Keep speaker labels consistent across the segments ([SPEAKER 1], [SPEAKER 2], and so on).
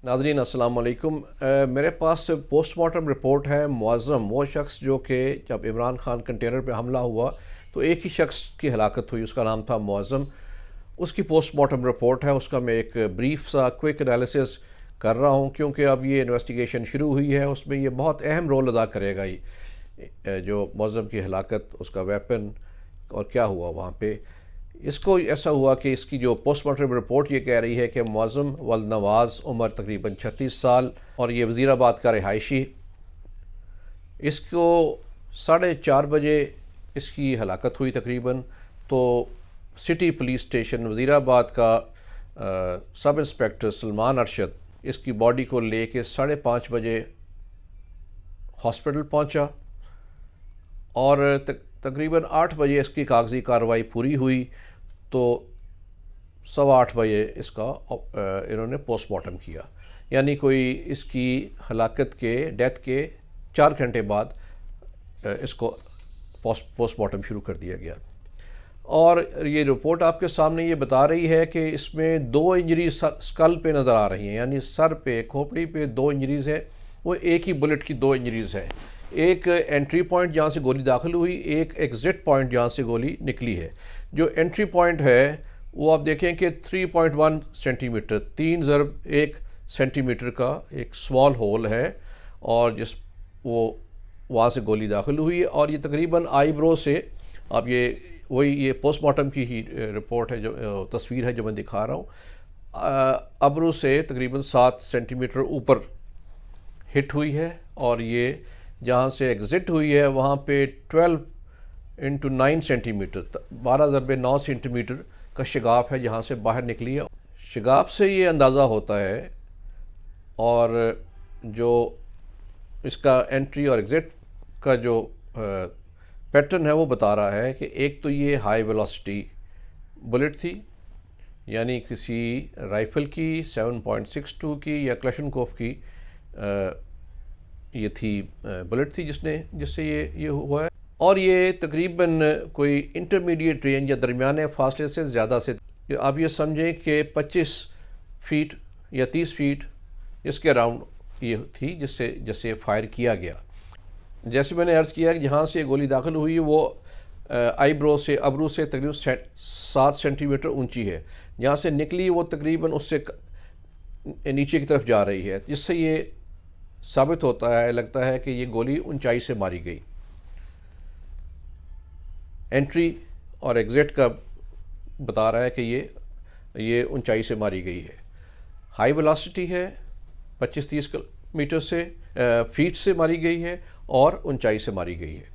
[SPEAKER 1] नाज़रीन अस्सलाम वालेकुम। मेरे पास पोस्टमार्टम रिपोर्ट है। मुअज़्ज़म वो शख्स जो कि जब इमरान खान कंटेनर पे हमला हुआ तो एक ही शख्स की हलाकत हुई, उसका नाम था मुअज़्ज़म। उसकी पोस्टमार्टम रिपोर्ट है, उसका मैं एक ब्रीफ सा क्विक एनालिसिस कर रहा हूँ क्योंकि अब ये इन्वेस्टिगेशन शुरू हुई है। उसमें ये बहुत अहम रोल अदा करेगा ये जो मुअज़्ज़म की हलाकत, उसका वेपन और क्या हुआ वहाँ पे। इसको ऐसा हुआ कि इसकी जो पोस्टमार्टम रिपोर्ट ये कह रही है कि मुअज़्ज़म वल नवाज़ उम्र तकरीबन 36 साल और ये वज़ीराबाद का रिहायशी। इसको 4:30 बजे इसकी हलाकत हुई तकरीबन। तो सिटी पुलिस स्टेशन वज़ीराबाद का सब इंस्पेक्टर सलमान अरशद इसकी बॉडी को लेके 5:30 बजे हॉस्पिटल पहुंचा और तकरीबन 8 बजे इसकी कागज़ी कार्रवाई पूरी हुई। तो 8:15 बजे इसका इन्होंने पोस्टमार्टम किया, यानी कोई इसकी हलाकत के डेथ के 4 घंटे बाद इसको पोस्टमार्टम शुरू कर दिया गया। और ये रिपोर्ट आपके सामने ये बता रही है कि इसमें 2 इंजरी स्कल पे नज़र आ रही हैं, यानी सर पे, खोपड़ी पे 2 इंजरीज़ है। वो एक ही बुलेट की 2 इंजरीज़ है। एक एंट्री पॉइंट जहाँ से गोली दाखिल हुई, एक एग्ज़िट पॉइंट जहाँ से गोली निकली है। जो एंट्री पॉइंट है वो आप देखें कि 3.1 सेंटीमीटर, 3 × 1 सेंटीमीटर का एक स्मॉल होल है और जिस वो वहाँ से गोली दाखिल हुई है। और ये तकरीबन आईब्रो से, अब ये पोस्टमार्टम की ही रिपोर्ट है, जो तस्वीर है जो मैं दिखा रहा हूँ, अब्रू से तकरीबन 7 सेंटीमीटर ऊपर हिट हुई है। और ये जहाँ से एग्ज़िट हुई है वहाँ पे 12 × 9 सेंटीमीटर, 12 × 9 सेंटीमीटर का शिगाफ है जहाँ से बाहर निकली है। शिगाफ से ये अंदाज़ा होता है और जो इसका एंट्री और एग्ज़िट का जो पैटर्न है वो बता रहा है कि एक तो ये हाई वेलोसिटी बुलेट थी, यानी किसी राइफ़ल की 7.62 की या क्लशनकोफ की ये थी बुलेट थी जिससे ये हुआ है। और ये तकरीबन कोई इंटरमीडिएट रेंज या दरमियाने फासले से ज़्यादा से, आप ये समझें कि 25 फीट या 30 फीट इसके अराउंड ये थी जिससे फायर किया गया। जैसे मैंने अर्ज़ किया कि जहाँ से गोली दाखिल हुई वो आईब्रो से, अब्रू से तकरीबन 7 सेंटीमीटर ऊंची है। जहाँ से निकली वो तकरीबन उससे नीचे की तरफ जा रही है, जिससे ये साबित होता है, लगता है कि ये गोली ऊंचाई से मारी गई। एंट्री और एग्ज़िट का बता रहा है कि ये ऊंचाई से मारी गई है। हाई वेलोसिटी है, 25-30 मीटर से फीट से मारी गई है और ऊंचाई से मारी गई है।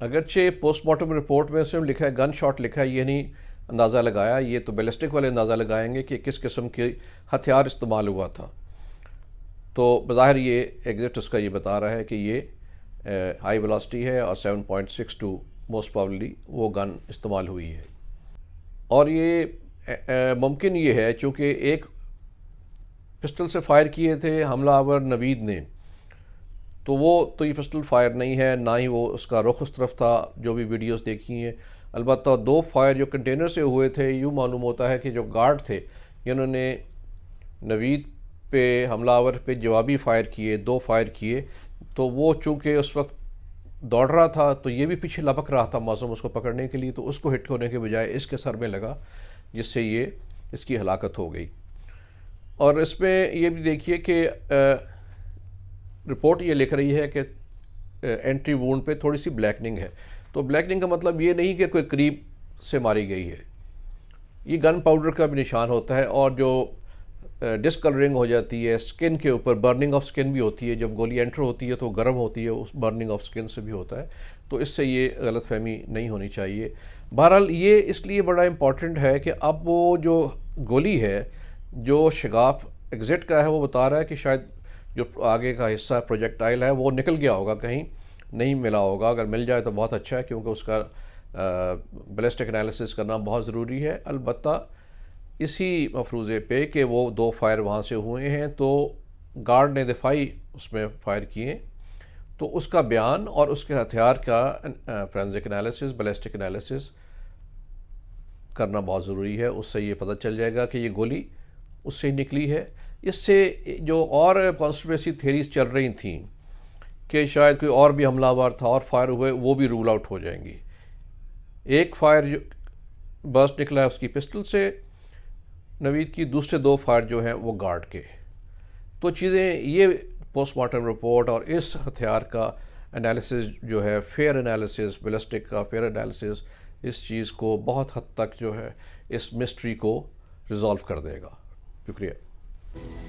[SPEAKER 1] अगरचे पोस्टमार्टम रिपोर्ट में सिर्फ लिखा है गन शॉट लिखा है, ये नहीं अंदाज़ा लगाया। ये तो बैलिस्टिक वाले अंदाज़ा लगाएंगे कि किस किस्म के हथियार इस्तेमाल हुआ था। तो बज़ाहिर ये एग्ज़िट उसका ये बता रहा है कि ये हाई वेलोसिटी है और 7.62 मोस्ट प्रॉबली वो गन इस्तेमाल हुई है। और ये मुमकिन ये है चूँकि एक पिस्टल से फायर किए थे हमलावर नवीद ने, तो ये पिस्टल फायर नहीं है, ना ही वो उसका रुख उस तरफ था जो भी वीडियोस देखी हैं। अलबत्ता 2 फायर जो कंटेनर से हुए थे, यूँ मालूम होता है कि जो गार्ड थे जिन्होंने नवीद पे, हमलावर पे जवाबी फायर किए, 2 फायर किए, तो वो चूँकि उस वक्त दौड़ रहा था तो ये भी पीछे लपक रहा था मुअज़्ज़म उसको पकड़ने के लिए, तो उसको हिट होने के बजाय इसके सर में लगा, जिससे ये इसकी हलाकत हो गई। और इसमें ये भी देखिए कि रिपोर्ट ये लिख रही है कि एंट्री वूंड पे थोड़ी सी ब्लैकनिंग है। तो ब्लैकनिंग का मतलब ये नहीं कि कोई करीब से मारी गई है, ये गन पाउडर का भी निशान होता है। और जो डिस्कलरिंग हो जाती है स्किन के ऊपर, बर्निंग ऑफ स्किन भी होती है, जब गोली एंटर होती है तो गर्म होती है, उस बर्निंग ऑफ स्किन से भी होता है। तो इससे ये गलतफहमी नहीं होनी चाहिए। बहरहाल ये इसलिए बड़ा इम्पॉर्टेंट है कि अब वो जो गोली है, जो शिगाफ एग्ज़िट का है, वो बता रहा है कि शायद जो आगे का हिस्सा प्रोजेक्टाइल है वो निकल गया होगा, कहीं नहीं मिला होगा। अगर मिल जाए तो बहुत अच्छा है क्योंकि उसका बैलिस्टिक एनालिसिस करना बहुत ज़रूरी है। अलबत्ता इसी मफरूज़े पे कि वो 2 फायर वहाँ से हुए हैं, तो गार्ड ने दिफाई उसमें फायर किए, तो उसका बयान और उसके हथियार का फोरेंसिक एनालिसिस, बैलिस्टिक एनालिसिस करना बहुत ज़रूरी है। उससे ये पता चल जाएगा कि ये गोली उससे निकली है इससे जो और कॉन्स्पिरेसी थेरीज चल रही थी कि शायद कोई और भी हमलावर था और फायर हुए, वो भी रूल आउट हो जाएंगी। एक फायर जो बर्स्ट निकला है उसकी पिस्टल से नवीद की, दूसरे 2 फायर जो हैं वो गार्ड के। तो चीज़ें ये पोस्टमार्टम रिपोर्ट और इस हथियार का एनालिसिस जो है, फेयर एनालिसिस, बैलिस्टिक का फेयर एनालिसिस, इस चीज़ को बहुत हद तक जो है इस मिस्ट्री को रिजॉल्व कर देगा। शुक्रिया।